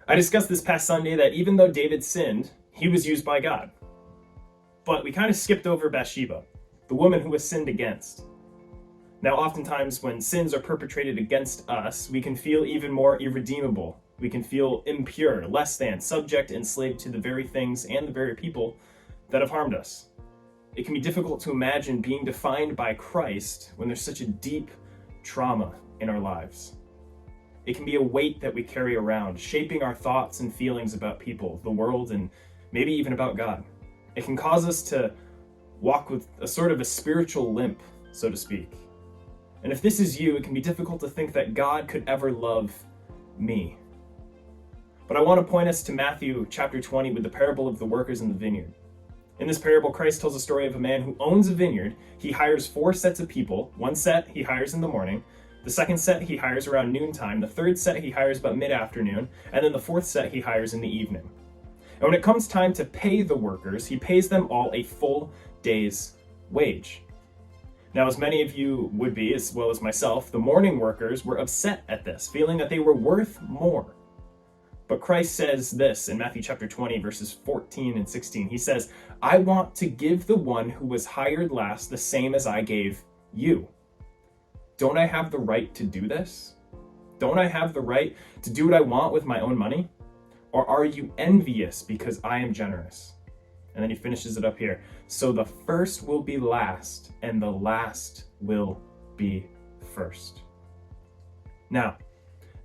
I discussed this past Sunday that even though David sinned, he was used by God. But we kind of skipped over Bathsheba, the woman who was sinned against. Now, oftentimes when sins are perpetrated against us, we can feel even more irredeemable. We can feel impure, less than, subject, enslaved to the very things and the very people that have harmed us. It can be difficult to imagine being defined by Christ when there's such a deep trauma in our lives. It can be a weight that we carry around, shaping our thoughts and feelings about people, the world, and maybe even about God. It can cause us to walk with a sort of a spiritual limp, so to speak. And if this is you, it can be difficult to think that God could ever love me. But I want to point us to Matthew chapter 20 with the parable of the workers in the vineyard. In this parable, Christ tells a story of a man who owns a vineyard. He hires 4 sets of people. One set he hires in the morning. The second set he hires around noontime. The third set he hires about mid-afternoon. And then the fourth set he hires in the evening. And when it comes time to pay the workers, he pays them all a full day's wage. Now, as many of you would be, as well as myself, the morning workers were upset at this, feeling that they were worth more. But Christ says this in Matthew chapter 20, verses 14 and 16. He says, "I want to give the one who was hired last the same as I gave you." Don't I have the right to do this? Don't I have the right to do what I want with my own money? Or are you envious because I am generous? And then he finishes it up here. "So the first will be last, and the last will be first." Now,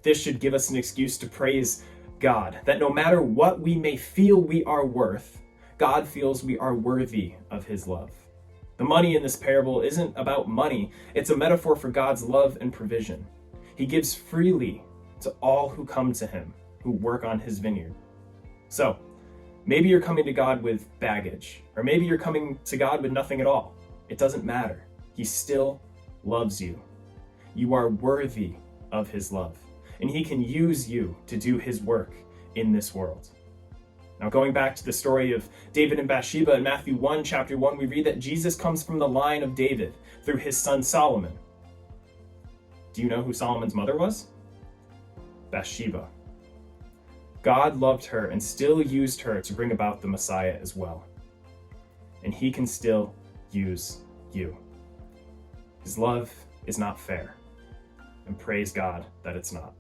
this should give us an excuse to praise God, that no matter what we may feel we are worth, God feels we are worthy of his love. The money in this parable isn't about money. It's a metaphor for God's love and provision. He gives freely to all who come to him, who work on his vineyard. So, maybe you're coming to God with baggage, or maybe you're coming to God with nothing at all. It doesn't matter. He still loves you. You are worthy of his love, and he can use you to do his work in this world. Now, going back to the story of David and Bathsheba in Matthew 1, chapter 1, we read that Jesus comes from the line of David through his son Solomon. Do you know who Solomon's mother was? Bathsheba. God loved her and still used her to bring about the Messiah as well. And he can still use you. His love is not fair. And praise God that it's not.